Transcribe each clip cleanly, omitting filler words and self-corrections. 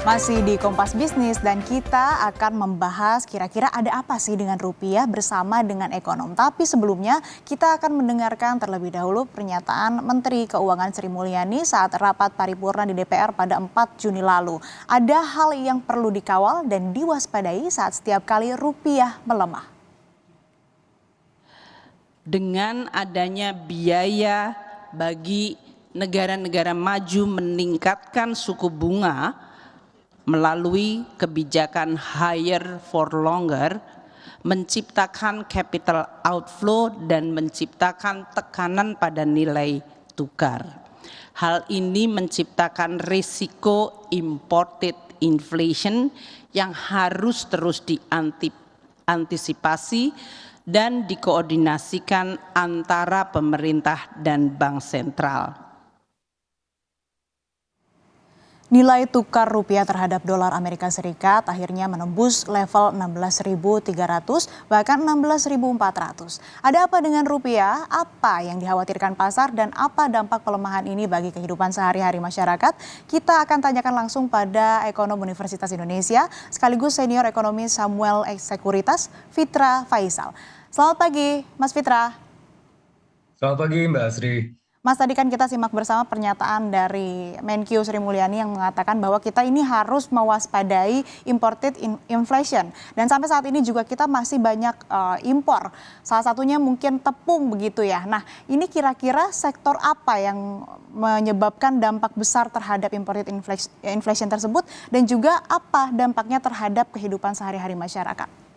Masih di Kompas Bisnis dan kita akan membahas kira-kira ada apa sih dengan rupiah bersama dengan ekonom. Tapi sebelumnya kita akan mendengarkan terlebih dahulu pernyataan Menteri Keuangan Sri Mulyani saat rapat paripurna di DPR pada 4 Juni lalu. Ada hal yang perlu dikawal dan diwaspadai saat setiap kali rupiah melemah. Dengan adanya biaya bagi negara-negara maju meningkatkan suku bunga melalui kebijakan higher for longer, menciptakan capital outflow dan menciptakan tekanan pada nilai tukar. Hal ini menciptakan risiko imported inflation yang harus terus diantisipasi dan dikoordinasikan antara pemerintah dan bank sentral. Nilai tukar rupiah terhadap dolar Amerika Serikat akhirnya menembus level 16.300 bahkan 16.400. Ada apa dengan rupiah? Apa yang dikhawatirkan pasar dan apa dampak pelemahan ini bagi kehidupan sehari-hari masyarakat? Kita akan tanyakan langsung pada ekonom Universitas Indonesia sekaligus senior ekonomis Samuel Sekuritas, Fitra Faisal. Selamat pagi, Mas Fitra. Selamat pagi, Mbak Asri. Mas, tadi kan kita simak bersama pernyataan dari Menkyu Sri Mulyani yang mengatakan bahwa kita ini harus mewaspadai imported inflation. Dan sampai saat ini juga kita masih banyak impor. Salah satunya mungkin tepung begitu ya. Nah, ini kira-kira sektor apa yang menyebabkan dampak besar terhadap imported inflation tersebut dan juga apa dampaknya terhadap kehidupan sehari-hari masyarakat?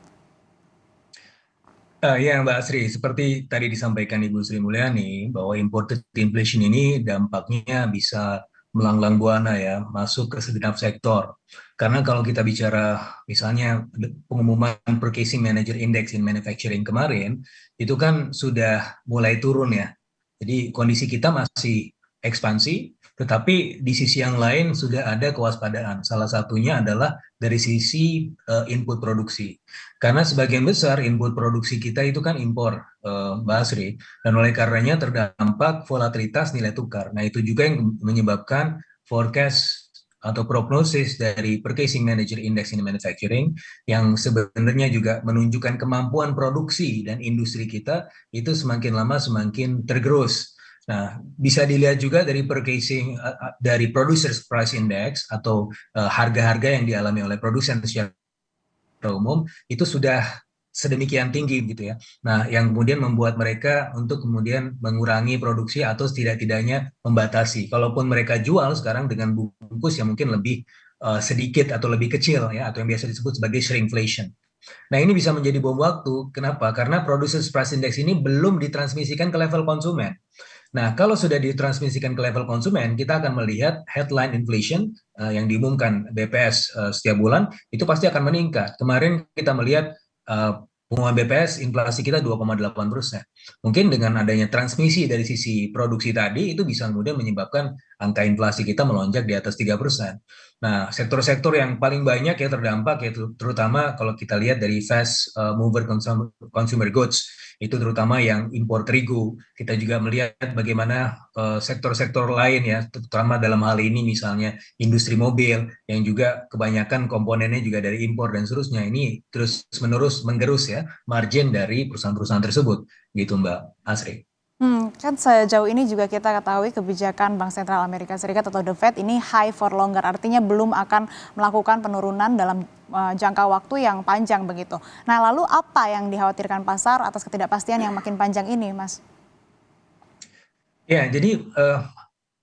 Ya Mbak Asri, seperti tadi disampaikan Ibu Sri Mulyani bahwa imported inflation ini dampaknya bisa melanglang buana ya, masuk ke segenap sektor. Karena kalau kita bicara misalnya pengumuman Purchasing Manager Index in Manufacturing kemarin, itu kan sudah mulai turun ya. Jadi kondisi kita masih ekspansi, tetapi di sisi yang lain sudah ada kewaspadaan. Salah satunya adalah dari sisi input produksi. Karena sebagian besar input produksi kita itu kan impor, Mbak Asri. Dan oleh karenanya terdampak volatilitas nilai tukar. Nah itu juga yang menyebabkan forecast atau prognosis dari Purchasing Manager Index in Manufacturing yang sebenarnya juga menunjukkan kemampuan produksi dan industri kita itu semakin lama semakin tergerus. Nah, bisa dilihat juga dari dari Producers Price Index atau harga-harga yang dialami oleh produsen secara umum itu sudah sedemikian tinggi gitu ya. Nah, yang kemudian membuat mereka untuk kemudian mengurangi produksi atau setidak-tidaknya membatasi. Kalaupun mereka jual sekarang dengan bungkus yang mungkin lebih sedikit atau lebih kecil ya, atau yang biasa disebut sebagai shrinkflation. Nah, ini bisa menjadi bom waktu. Kenapa? Karena Producers Price Index ini belum ditransmisikan ke level konsumen. Nah, kalau sudah ditransmisikan ke level konsumen, kita akan melihat headline inflation yang diumumkan BPS setiap bulan, itu pasti akan meningkat. Kemarin kita melihat pengumuman BPS, inflasi kita 2,8%. Mungkin dengan adanya transmisi dari sisi produksi tadi, itu bisa kemudian menyebabkan angka inflasi kita melonjak di atas 3%. Nah, sektor-sektor yang paling banyak ya terdampak, yaitu terutama kalau kita lihat dari fast mover consumer goods, itu terutama yang impor terigu. Kita juga melihat bagaimana sektor-sektor lain ya, terutama dalam hal ini misalnya industri mobil yang juga kebanyakan komponennya juga dari impor dan seterusnya. Ini terus-menerus menggerus ya margin dari perusahaan-perusahaan tersebut, gitu Mbak Asri. Kan sejauh ini juga kita ketahui kebijakan Bank Sentral Amerika Serikat atau The Fed ini high for longer, artinya belum akan melakukan penurunan dalam jangka waktu yang panjang begitu. Nah, lalu apa yang dikhawatirkan pasar atas ketidakpastian yang makin panjang ini, Mas? Ya, jadi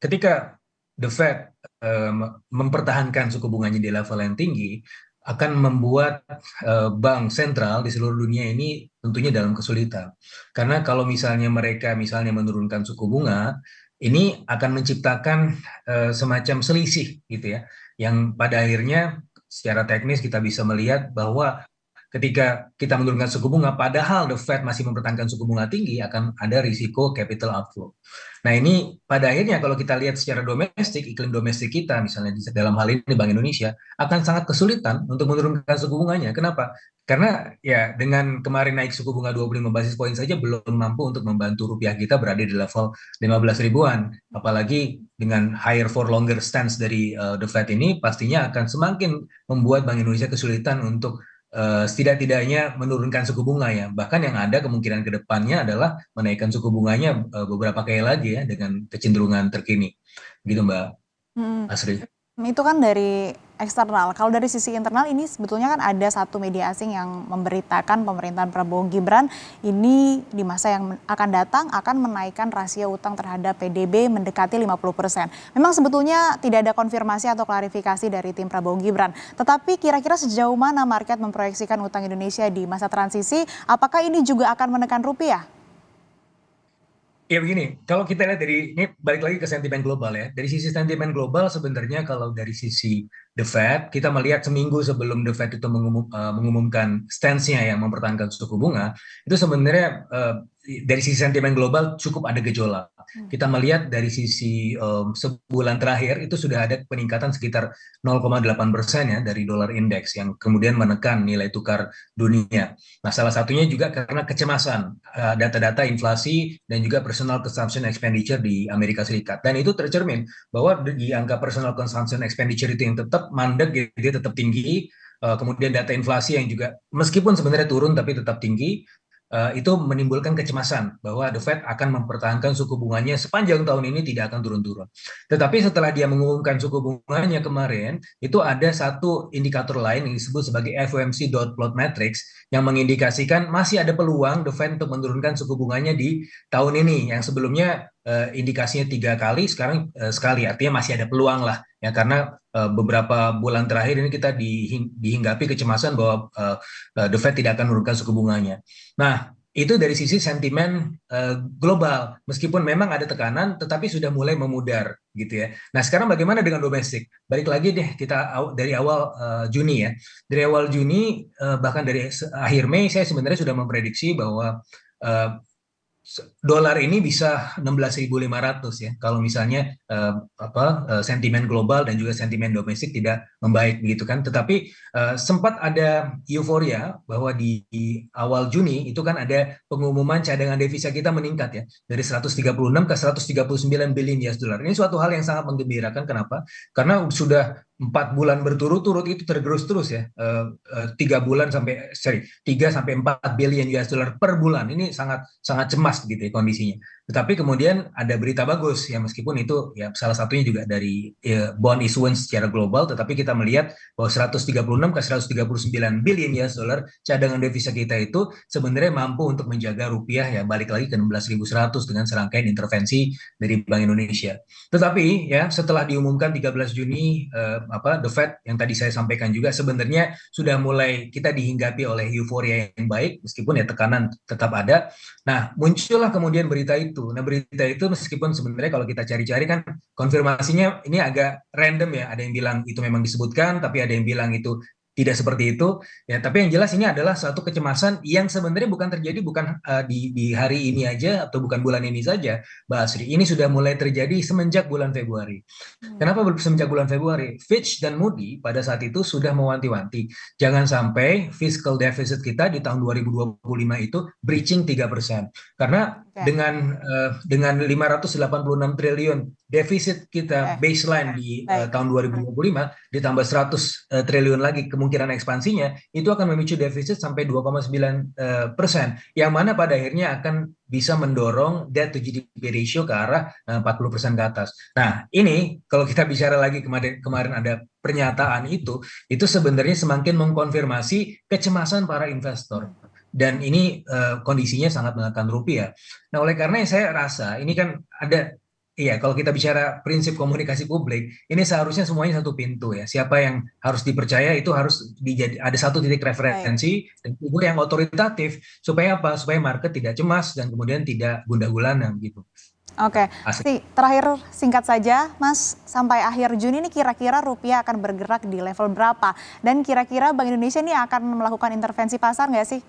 ketika The Fed mempertahankan suku bunganya di level yang tinggi, akan membuat bank sentral di seluruh dunia ini tentunya dalam kesulitan. Karena kalau misalnya mereka menurunkan suku bunga, ini akan menciptakan semacam selisih gitu ya, yang pada akhirnya secara teknis kita bisa melihat bahwa ketika kita menurunkan suku bunga, padahal the Fed masih mempertahankan suku bunga tinggi, akan ada risiko capital outflow. Nah ini pada akhirnya kalau kita lihat secara domestik, iklim domestik kita misalnya dalam hal ini Bank Indonesia akan sangat kesulitan untuk menurunkan suku bunganya. Kenapa? Karena ya dengan kemarin naik suku bunga 25 basis poin saja belum mampu untuk membantu rupiah kita berada di level 15 ribuan. Apalagi dengan higher for longer stance dari the Fed ini pastinya akan semakin membuat Bank Indonesia kesulitan untuk setidak-tidaknya menurunkan suku bunga ya. Bahkan yang ada kemungkinan ke depannya adalah menaikkan suku bunganya beberapa kali lagi ya dengan kecenderungan terkini. Gitu Mbak Hmm. Asri. Itu kan dari eksternal. Kalau dari sisi internal ini sebetulnya kan ada satu media asing yang memberitakan pemerintahan Prabowo Gibran ini di masa yang akan datang akan menaikkan rasio utang terhadap PDB mendekati 50%. Memang sebetulnya tidak ada konfirmasi atau klarifikasi dari tim Prabowo Gibran. Tetapi kira-kira sejauh mana market memproyeksikan utang Indonesia di masa transisi? Apakah ini juga akan menekan rupiah? Ya begini, kalau kita lihat ini balik lagi ke sentimen global ya. Dari sisi sentimen global sebenarnya kalau dari sisi The Fed, kita melihat seminggu sebelum The Fed itu mengumumkan stance-nya yang mempertahankan suku bunga, itu sebenarnya dari sisi sentimen global cukup ada gejolak. Kita melihat dari sisi sebulan terakhir itu sudah ada peningkatan sekitar 0,8% ya dari dolar indeks yang kemudian menekan nilai tukar dunia. Nah, salah satunya juga karena kecemasan data-data inflasi dan juga personal consumption expenditure di Amerika Serikat. Dan itu tercermin bahwa di angka personal consumption expenditure itu yang tetap mandek, dia tetap tinggi. Kemudian data inflasi yang juga meskipun sebenarnya turun tapi tetap tinggi. Itu menimbulkan kecemasan bahwa The Fed akan mempertahankan suku bunganya sepanjang tahun ini tidak akan turun-turun. Tetapi setelah dia mengumumkan suku bunganya kemarin, itu ada satu indikator lain yang disebut sebagai FOMC dot plot matrix yang mengindikasikan masih ada peluang The Fed untuk menurunkan suku bunganya di tahun ini yang sebelumnya indikasinya 3 kali, sekarang sekali, artinya masih ada peluang lah ya karena beberapa bulan terakhir ini kita dihinggapi kecemasan bahwa The Fed tidak akan menurunkan suku bunganya. Nah, itu dari sisi sentimen global. Meskipun memang ada tekanan, tetapi sudah mulai memudar gitu ya. Nah, sekarang bagaimana dengan domestik? Balik lagi deh kita dari awal Juni ya. Dari awal Juni bahkan dari akhir Mei saya sebenarnya sudah memprediksi bahwa dolar ini bisa 16.500 ya kalau misalnya sentimen global dan juga sentimen domestik tidak membaik begitu kan. Tetapi sempat ada euforia bahwa di awal Juni itu kan ada pengumuman cadangan devisa kita meningkat ya dari 136 ke 139 billion US dollar. Ini suatu hal yang sangat menggembirakan. Kenapa? Karena sudah 4 bulan berturut-turut itu tergerus terus ya, 3 sampai 4 billion US dollar per bulan. Ini sangat sangat cemas gitu ya kondisinya. Tetapi kemudian ada berita bagus ya meskipun itu ya salah satunya juga dari bond issuance secara global, tetapi kita melihat bahwa 136 ke 139 billion US dollar cadangan devisa kita itu sebenarnya mampu untuk menjaga rupiah ya balik lagi ke 16.100 dengan serangkaian intervensi dari Bank Indonesia. Tetapi ya setelah diumumkan 13 Juni The Fed yang tadi saya sampaikan juga sebenarnya sudah mulai kita dihinggapi oleh euforia yang baik meskipun ya tekanan tetap ada. Nah, muncullah kemudian berita itu. Nah, berita itu meskipun sebenarnya kalau kita cari-cari kan konfirmasinya ini agak random ya. Ada yang bilang itu memang disebutkan, tapi ada yang bilang itu tidak seperti itu. Ya, tapi yang jelas ini adalah suatu kecemasan yang sebenarnya bukan terjadi bukan di hari ini aja atau bukan bulan ini saja, Mbak Asri. Ini sudah mulai terjadi semenjak bulan Februari. Kenapa semenjak bulan Februari? Fitch dan Moody pada saat itu sudah mewanti-wanti. Jangan sampai fiscal deficit kita di tahun 2025 itu breaching 3%. Karena dengan 586 triliun defisit kita baseline di tahun 2025 ditambah 100 triliun lagi kemungkinan ekspansinya itu akan memicu defisit sampai 2,9%, yang mana pada akhirnya akan bisa mendorong debt to GDP ratio ke arah 40% ke atas. Nah, ini kalau kita bicara lagi kemarin ada pernyataan itu sebenarnya semakin mengkonfirmasi kecemasan para investor. Dan ini kondisinya sangat menekan rupiah. Nah, oleh karena saya rasa ini kan ada, iya kalau kita bicara prinsip komunikasi publik, ini seharusnya semuanya satu pintu ya. Siapa yang harus dipercaya itu harus ada satu titik referensi dan figur yang otoritatif supaya apa? Supaya market tidak cemas dan kemudian tidak gundah gulana gitu. Oke, terakhir singkat saja, Mas, sampai akhir Juni ini kira-kira rupiah akan bergerak di level berapa? Dan kira-kira Bank Indonesia ini akan melakukan intervensi pasar nggak sih?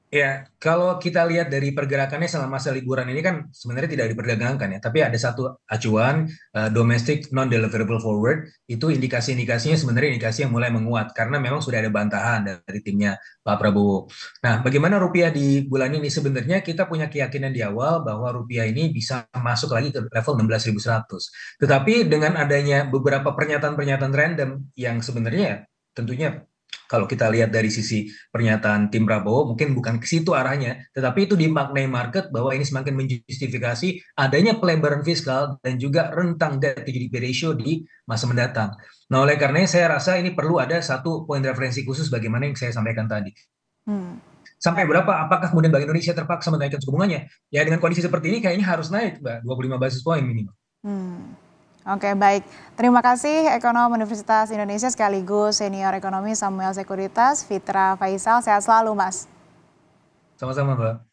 Ya, kalau kita lihat dari pergerakannya selama masa liburan ini kan sebenarnya tidak diperdagangkan ya, tapi ada satu acuan domestic non-deliverable forward, itu indikasi-indikasinya sebenarnya indikasi yang mulai menguat karena memang sudah ada bantahan dari timnya Pak Prabowo. Nah, bagaimana rupiah di bulan ini? Sebenarnya kita punya keyakinan di awal bahwa rupiah ini bisa masuk lagi ke level 16.100. Tetapi dengan adanya beberapa pernyataan-pernyataan random yang sebenarnya tentunya kalau kita lihat dari sisi pernyataan tim Prabowo mungkin bukan ke situ arahnya, tetapi itu dimaknai market bahwa ini semakin menjustifikasi adanya pelebaran fiskal dan juga rentang debt to GDP ratio di masa mendatang. Nah, oleh karenanya saya rasa ini perlu ada satu poin referensi khusus bagaimana yang saya sampaikan tadi. Hmm. Sampai berapa? Apakah kemudian Bank Indonesia terpaksa menaikkan suku bunganya? Ya dengan kondisi seperti ini kayaknya harus naik, Mbak, 25 basis point minimal. Oke, baik. Terima kasih Ekonom Universitas Indonesia sekaligus senior ekonomi Samuel Sekuritas, Fitra Faisal. Sehat selalu, Mas. Sama-sama, Mbak.